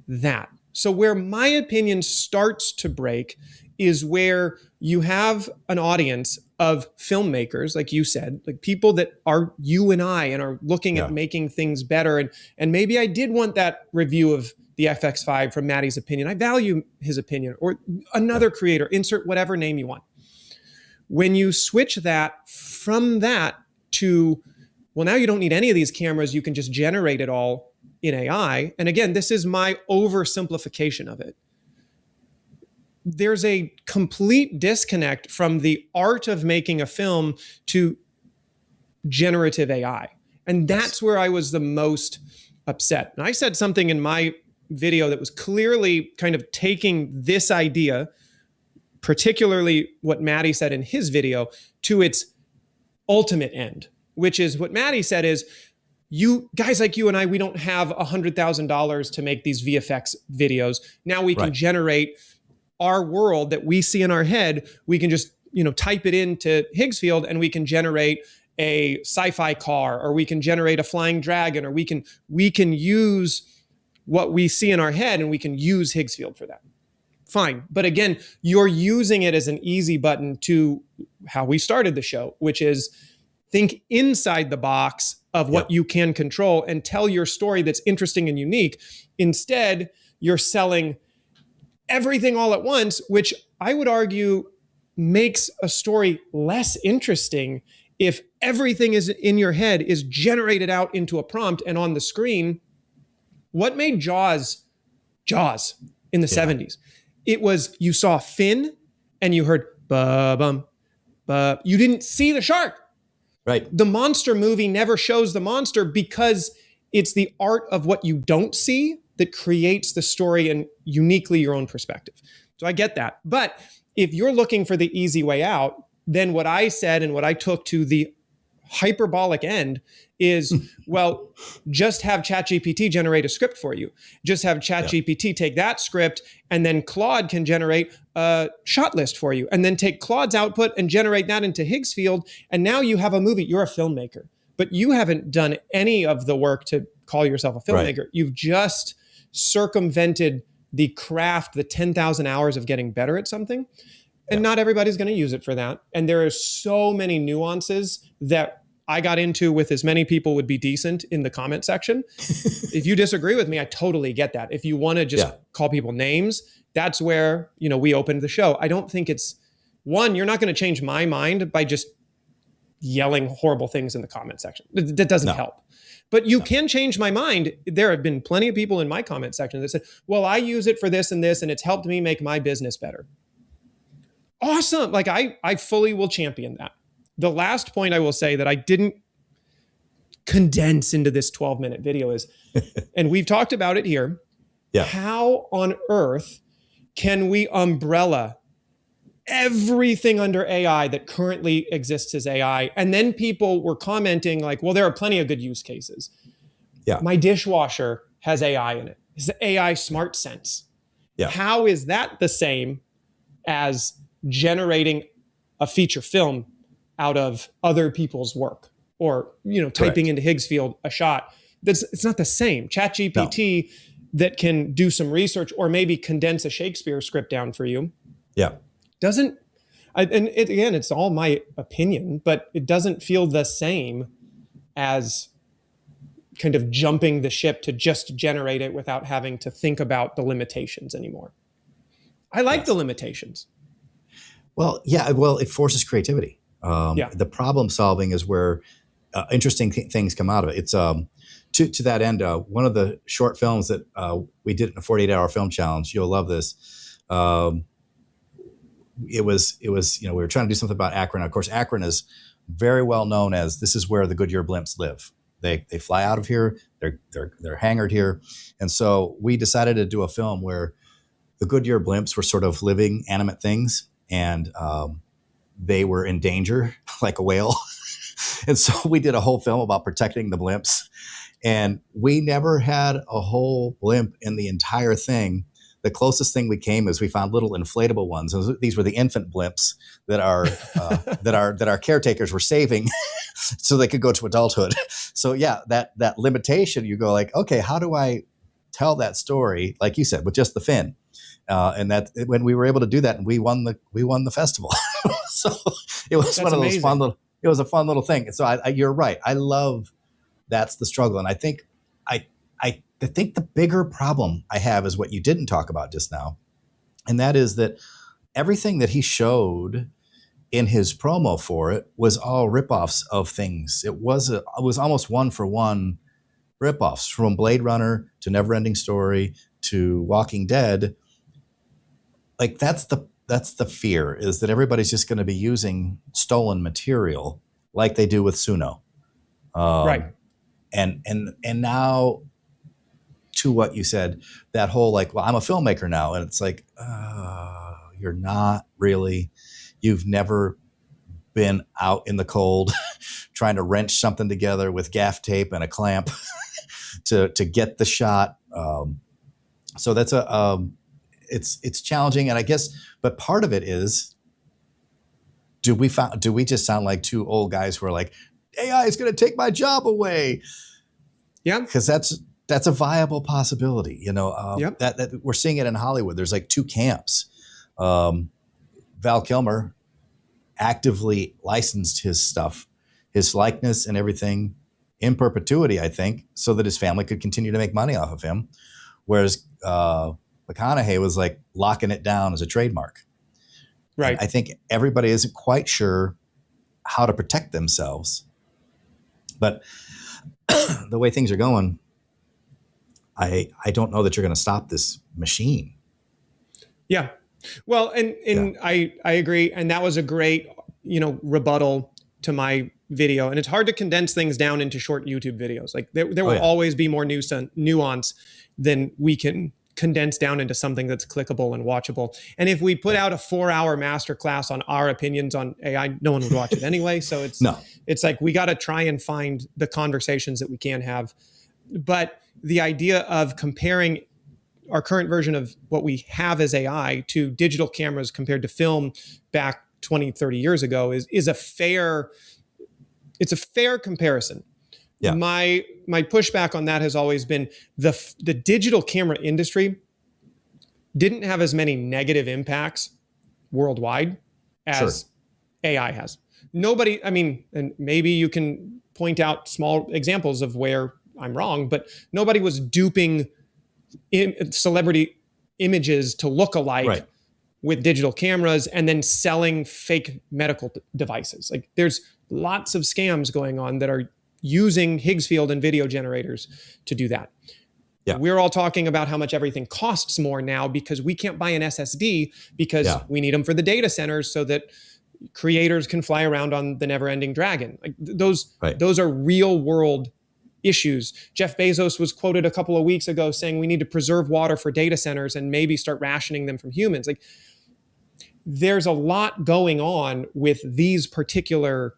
that. So where my opinion starts to break is where you have an audience of filmmakers, like you said, like people that are you and I and are looking at making things better. And maybe I did want that review of the FX5 from Matti's opinion. I value his opinion, or another creator, insert whatever name you want. When you switch that from that to, well, now you don't need any of these cameras, you can just generate it all in AI. And again, this is my oversimplification of it. There's a complete disconnect from the art of making a film to generative AI. And that's where I was the most upset. And I said something in my video that was clearly kind of taking this idea, particularly what Matti said in his video, to its ultimate end, which is what Matti said is, you guys like you and I, we don't have $100,000 to make these VFX videos. Now we can generate our world that we see in our head. We can just, type it into Higgs Field and we can generate a sci-fi car, or we can generate a flying dragon, or we can use what we see in our head and we can use Higgs Field for that. Fine. But again, you're using it as an easy button to how we started the show, which is think inside the box of what you can control and tell your story that's interesting and unique. Instead, you're selling everything all at once, which I would argue makes a story less interesting if everything is in your head is generated out into a prompt and on the screen. What made Jaws in the 70s? It was, you saw fin and you heard ba-bum, ba. You didn't see the shark. Right. The monster movie never shows the monster because it's the art of what you don't see that creates the story and uniquely your own perspective. So I get that. But if you're looking for the easy way out, then what I said and what I took to the hyperbolic end is, well, just have ChatGPT generate a script for you. Just have ChatGPT take that script, and then Claude can generate a shot list for you, and then take Claude's output and generate that into Higgs Field. And now you have a movie. You're a filmmaker, but you haven't done any of the work to call yourself a filmmaker. Right. You've just circumvented the craft, the 10,000 hours of getting better at something. And not everybody's going to use it for that. And there are so many nuances that I got into with as many people would be decent in the comment section. If you disagree with me, I totally get that. If you want to just call people names, that's where, we opened the show. I don't think it's, one, you're not going to change my mind by just yelling horrible things in the comment section. That doesn't help. But you can change my mind. There have been plenty of people in my comment section that said, well, I use it for this and this, and it's helped me make my business better. Awesome. Like I fully will champion that. The last point I will say that I didn't condense into this 12-minute video is, and we've talked about it here, how on earth can we umbrella everything under AI that currently exists as AI? And then people were commenting like, well, there are plenty of good use cases. Yeah. My dishwasher has AI in it. It's the AI Smart Sense. Yeah. How is that the same as generating a feature film out of other people's work, or typing into Higgs Field a shot? It's not the same. ChatGPT that can do some research or maybe condense a Shakespeare script down for you. Doesn't, again, it's all my opinion, but it doesn't feel the same as kind of jumping the ship to just generate it without having to think about the limitations anymore. I like the limitations. Well, it forces creativity. The problem solving is where interesting things come out of it. It's to that end, one of the short films that we did in a 48-hour film challenge. You'll love this. It was we were trying to do something about Akron. Of course, Akron is very well known as this is where the Goodyear blimps live. They fly out of here. They're hangared here, and so we decided to do a film where the Goodyear blimps were sort of living, animate things. And they were in danger like a whale. And so we did a whole film about protecting the blimps. And we never had a whole blimp in the entire thing. The closest thing we came is we found little inflatable ones. And these were the infant blimps that our caretakers were saving so they could go to adulthood. So that limitation, you go like, okay, how do I tell that story, like you said, with just the fin? And that when we were able to do that, and we won the festival. So it was one of those amazing. It was a fun little thing. So you're right. I love that's the struggle. And I think the bigger problem I have is what you didn't talk about just now. And that is that everything that he showed in his promo for it was all ripoffs of things. It was almost one for one ripoffs, from Blade Runner to Neverending Story to Walking Dead. Like that's the fear, is that everybody's just going to be using stolen material like they do with Suno. Right. And now, to what you said, that whole like, well, I'm a filmmaker now. And it's like, you're not really. You've never been out in the cold trying to wrench something together with gaff tape and a clamp to get the shot. So that's it's challenging, and I guess, but part of it is, do we just sound like two old guys who are like, AI is going to take my job away? Yeah, because that's a viable possibility. That we're seeing it in Hollywood. There's like two camps. Val Kilmer actively licensed his his likeness and everything in perpetuity, I think, so that his family could continue to make money off of him. Whereas McConaughey was like locking it down as a trademark. Right. And I think everybody isn't quite sure how to protect themselves. But the way things are going, I don't know that you're going to stop this machine. Yeah. Well, and I agree. And that was a great, rebuttal to my video. And it's hard to condense things down into short YouTube videos. Like there will always be more nuance than we can condense down into something that's clickable and watchable. And if we put out a 4-hour masterclass on our opinions on AI, no one would watch it anyway. So it's like, we got to try and find the conversations that we can have. But the idea of comparing our current version of what we have as AI to digital cameras compared to film back 20, 30 years ago is a fair comparison. Yeah. My pushback on that has always been the digital camera industry didn't have as many negative impacts worldwide as AI has. Nobody, and maybe you can point out small examples of where I'm wrong, but nobody was duping celebrity images to look alike with digital cameras and then selling fake medical devices. Like there's lots of scams going on that are using Higgs Field and video generators to do that. Yeah. We're all talking about how much everything costs more now because we can't buy an SSD because we need them for the data centers so that creators can fly around on the never-ending dragon. Like those are real world issues. Jeff Bezos was quoted a couple of weeks ago saying we need to preserve water for data centers and maybe start rationing them from humans. Like there's a lot going on with this particular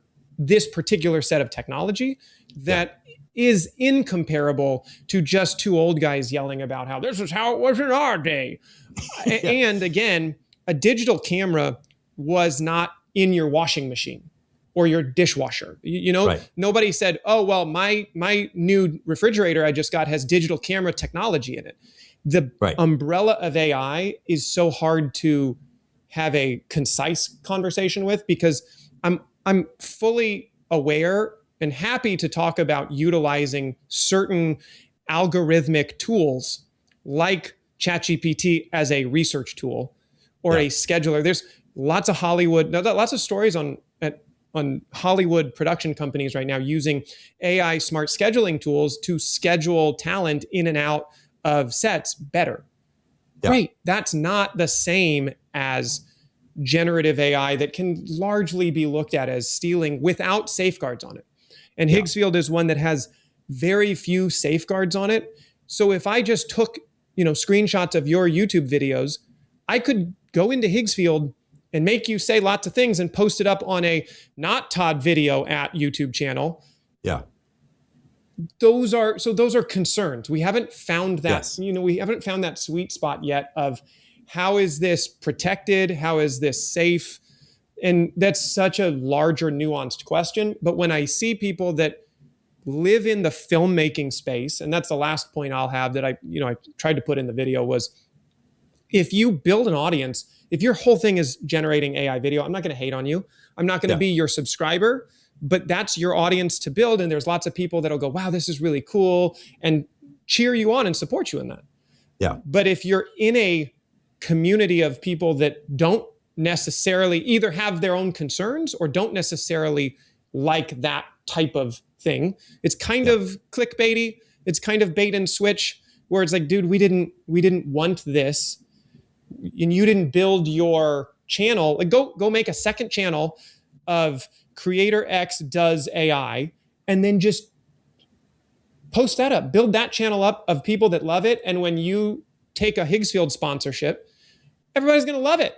set of technology that is incomparable to just two old guys yelling about how this is how it was in our day. And again, a digital camera was not in your washing machine or your dishwasher. Nobody said, oh, well, my new refrigerator I just got has digital camera technology in it. The umbrella of AI is so hard to have a concise conversation with because I'm fully aware and happy to talk about utilizing certain algorithmic tools like ChatGPT as a research tool or a scheduler. There's lots of stories on Hollywood production companies right now using AI smart scheduling tools to schedule talent in and out of sets better. Yeah. Great. That's not the same as generative AI that can largely be looked at as stealing without safeguards on it. And Higgs Field is one that has very few safeguards on it. So if I just took, screenshots of your YouTube videos, I could go into Higgs Field and make you say lots of things and post it up on a not Todd video at YouTube channel. Yeah. Those are concerns. We haven't found that, we haven't found that sweet spot yet of how is this protected? How is this safe? And that's such a larger nuanced question. But when I see people that live in the filmmaking space, and that's the last point I'll have that I tried to put in the video was, if you build an audience, if your whole thing is generating AI video, I'm not going to hate on you. I'm not going to be your subscriber, but that's your audience to build. And there's lots of people that'll go, wow, this is really cool, and cheer you on and support you in that. Yeah. But if you're in a community of people that don't necessarily either have their own concerns or don't necessarily like that type of thing, it's kind of clickbaity. It's kind of bait and switch where it's like, dude, we didn't want this, and you didn't build your channel. Like go make a second channel of Creator X does AI and then just post that up, build that channel up of people that love it. And when you take a Higgs Field sponsorship, everybody's going to love it.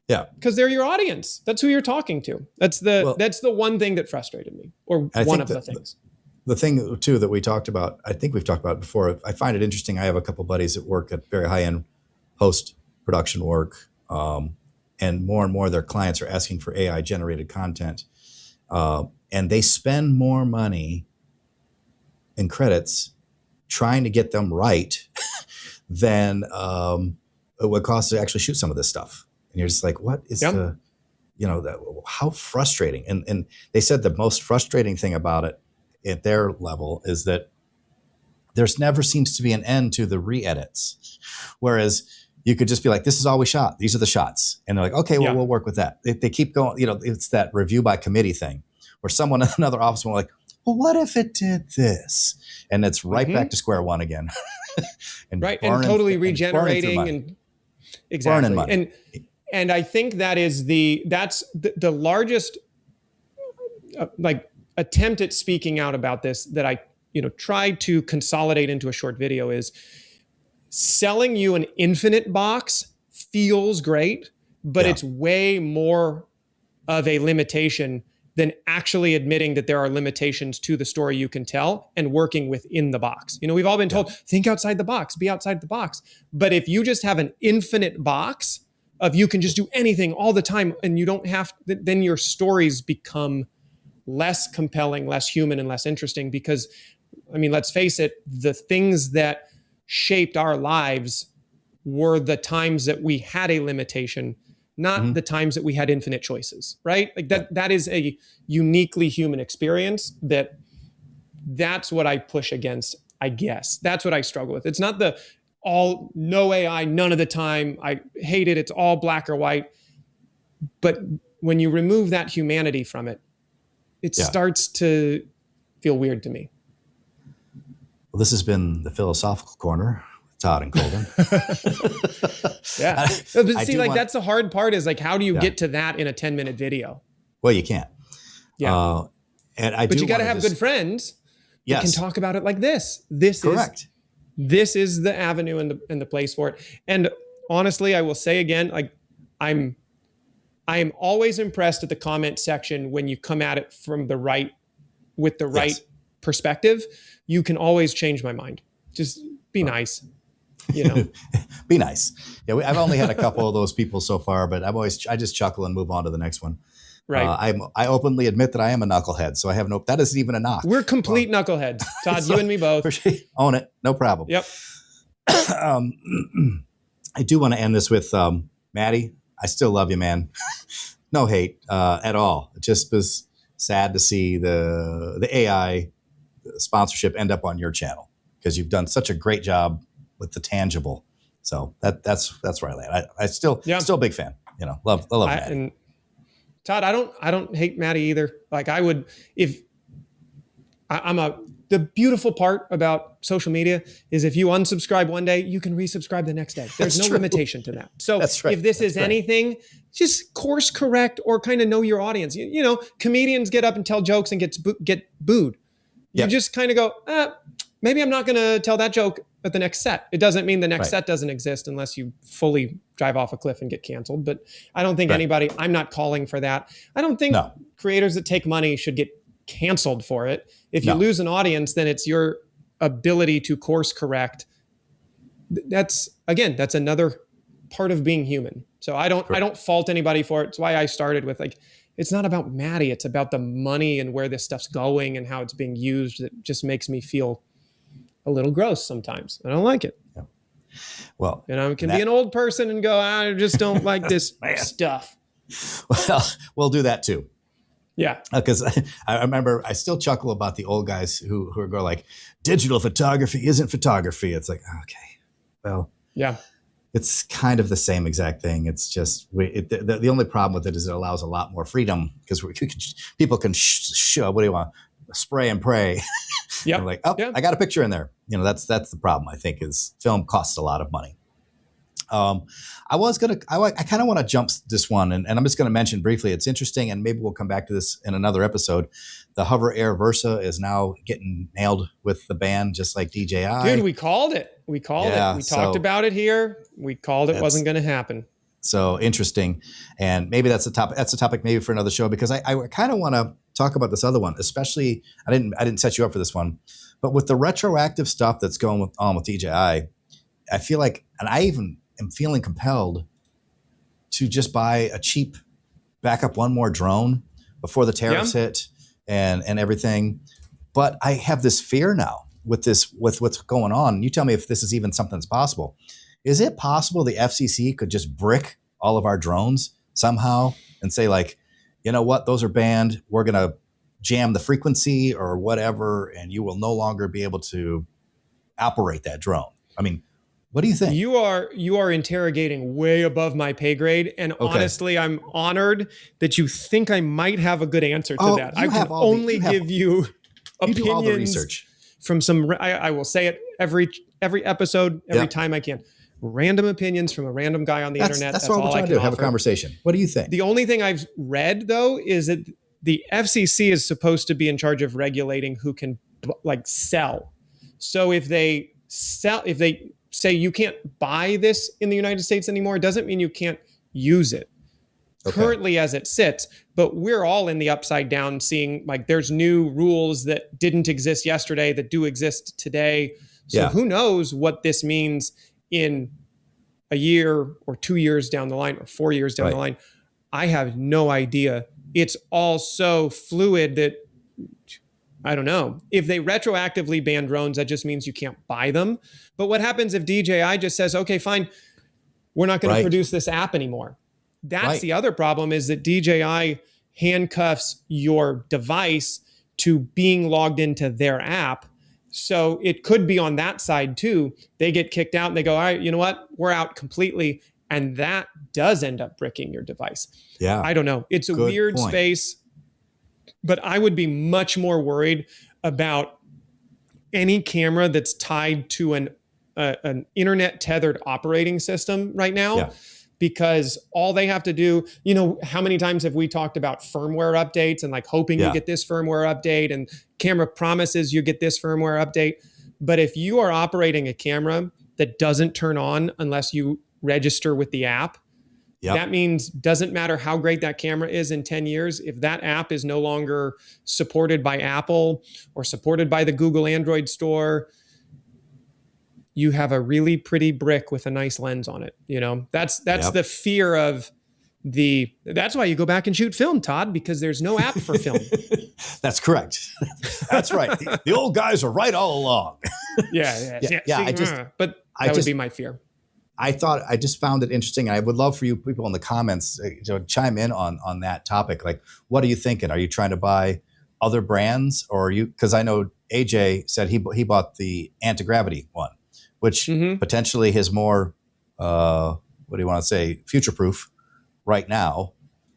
Yeah. Because they're your audience. That's who you're talking to. That's the one thing that frustrated me, or one of the things. The thing too that we talked about, I think we've talked about it before. I find it interesting. I have a couple buddies that work at very high-end post-production work. And more their clients are asking for AI generated content. And they spend more money in credits trying to get them right than it would cost to actually shoot some of this stuff. And you're just like, what is how frustrating. And they said the most frustrating thing about it at their level is that there's never seems to be an end to the re-edits. Whereas you could just be like, this is all we shot. These are the shots. And they're like, okay, well, we'll work with that. They keep going, it's that review by committee thing where someone in another office will like, well, what if it did this? And it's right back to square one again. and totally regenerating and exactly. And I think that's the largest attempt at speaking out about this that I tried to consolidate into a short video is selling you an infinite box feels great, but it's way more of a limitation than actually admitting that there are limitations to the story you can tell and working within the box. We've all been told, think outside the box, be outside the box. But if you just have an infinite box of you can just do anything all the time and you don't have, then your stories become less compelling, less human, and less interesting because, let's face it, the things that shaped our lives were the times that we had a limitation, not the times that we had infinite choices, right? Like that is a uniquely human experience that's what I push against, I guess. That's what I struggle with. It's not no AI, none of the time. I hate it. It's all black or white. But when you remove that humanity from it, it starts to feel weird to me. Well, this has been the Philosophical Corner. Todd and Colden. But see, that's the hard part is how do you get to that in a 10-minute video? Well, you can't. Yeah. But you got to have good friends that can talk about it like this. This is the avenue and the place for it. And honestly, I will say again, I am always impressed at the comment section when you come at it from with the right perspective. You can always change my mind. Just be nice. Be nice. Yeah, I've only had a couple of those people so far, but I just chuckle and move on to the next one. Right. I openly admit that I am a knucklehead, so I have that isn't even a knock. We're complete knuckleheads, Todd. You and me both. Own it, no problem. Yep. I do want to end this with Matti. I still love you, man. No hate at all. It just was sad to see the AI sponsorship end up on your channel because you've done such a great job with the tangible. So that's where I land. I still a big fan. Love Matti. And Todd, I don't hate Matti either. I would the beautiful part about social media is if you unsubscribe one day, you can resubscribe the next day. There's no limitation to that. So if this is anything, just course correct or kind of know your audience. Comedians get up and tell jokes and get booed. You just kind of go, maybe I'm not going to tell that joke at the next set. It doesn't mean the next set doesn't exist unless you fully drive off a cliff and get canceled. But I don't think I'm not calling for that. I don't think creators that take money should get canceled for it. If you lose an audience, then it's your ability to course correct. That's another part of being human. So I don't fault anybody for it. It's why I started with it's not about Matti. It's about the money and where this stuff's going and how it's being used. That just makes me feel a little gross sometimes. I don't like it. Yeah. Well, can be an old person and go, I just don't like this stuff. Well, we'll do that too. Yeah. Because I remember I still chuckle about the old guys who go like, digital photography isn't photography. It's like, okay, well, yeah. It's kind of the same exact thing. It's just the only problem with it is it allows a lot more freedom because people can what do you want? Spray and pray. Yeah. Like, I got a picture in there. That's the problem. I think is film costs a lot of money. I kind of want to jump this one, and I'm just going to mention briefly. It's interesting, and maybe we'll come back to this in another episode. The Hover Air Versa is now getting nailed with the ban, just like DJI. Dude, we called it. We talked about it here. We called it wasn't going to happen. So interesting, and maybe that's a topic. That's a topic maybe for another show because I kind of want to talk about this other one. Especially, I didn't set you up for this one, but with the retroactive stuff that's going on with DJI, I feel like, and I even am feeling compelled to just buy a cheap backup one more drone before the tariffs hit and everything. But I have this fear now with what's going on. You tell me if this is even something that's possible. Is it possible the FCC could just brick all of our drones somehow and say like, you know what, those are banned. We're going to jam the frequency or whatever, and you will no longer be able to operate that drone. I mean, what do you think? You are interrogating way above my pay grade. And honestly, I'm honored that you think I might have a good answer to that. I can only give you opinions do all the research from some, I will say it every episode, every time I can. Random opinions from a random guy on the internet. That's what we're trying to do. Have a conversation. What do you think? The only thing I've read though is that the FCC is supposed to be in charge of regulating who can like sell. So if they say you can't buy this in the United States anymore, it doesn't mean you can't use it. Okay. Currently as it sits, but we're all in the upside down seeing like there's new rules that didn't exist yesterday that do exist today. So who knows what this means in a year or 2 years down the line or 4 years down the line. I have no idea. It's all so fluid that I don't know. If they retroactively ban drones, that just means you can't buy them. But what happens if DJI just says, okay, fine, we're not going to produce this app anymore? That's the other problem, is that DJI handcuffs your device to being logged into their app. So it could be on that side too. They get kicked out and they go, all right, you know what? We're out completely. And that does end up bricking your device. Yeah. I don't know. It's a weird space. But I would be much more worried about any camera that's tied to an internet tethered operating system right now, because all they have to do, you know, how many times have we talked about firmware updates and like hoping you get this firmware update, and camera promises you get this firmware update. But if you are operating a camera that doesn't turn on unless you register with the app, that means doesn't matter how great that camera is in 10 years. If that app is no longer supported by Apple or supported by the Google Android store, you have a really pretty brick with a nice lens on it. You know, that's the fear of that's why you go back and shoot film, Todd, because there's no app for film. That's correct. That's right. The old guys are right all along. But that would be my fear. I just found it interesting. I would love for you people in the comments to chime in on that topic. Like, what are you thinking? Are you trying to buy other brands, or are you? Because I know AJ said he bought the anti-gravity one, which potentially is more, what do you want to say, future-proof right now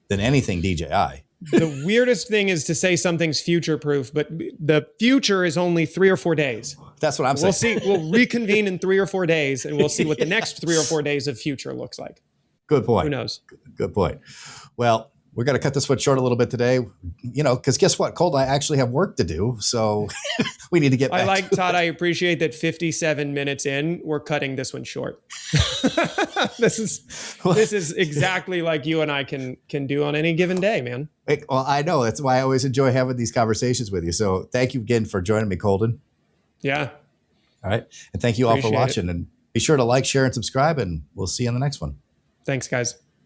than anything DJI. The weirdest thing is to say something's future-proof, but the future is only 3 or 4 days. That's what I'm saying. We'll see. We'll reconvene in 3 or 4 days, and we'll see what the next 3 or 4 days of future looks like. Good point. Who knows? Good point. Well, we're going to cut this one short a little bit today, you know, because guess what? Cole and I actually have work to do, so we need to get back. Todd, I appreciate that 57 minutes in, we're cutting this one short. This is exactly like you and I can do on any given day, man. Well, I know. That's why I always enjoy having these conversations with you. So thank you again for joining me, Colden. Yeah. All right. And thank you all for watching. And be sure to like, share, and subscribe, and we'll see you on the next one. Thanks, guys.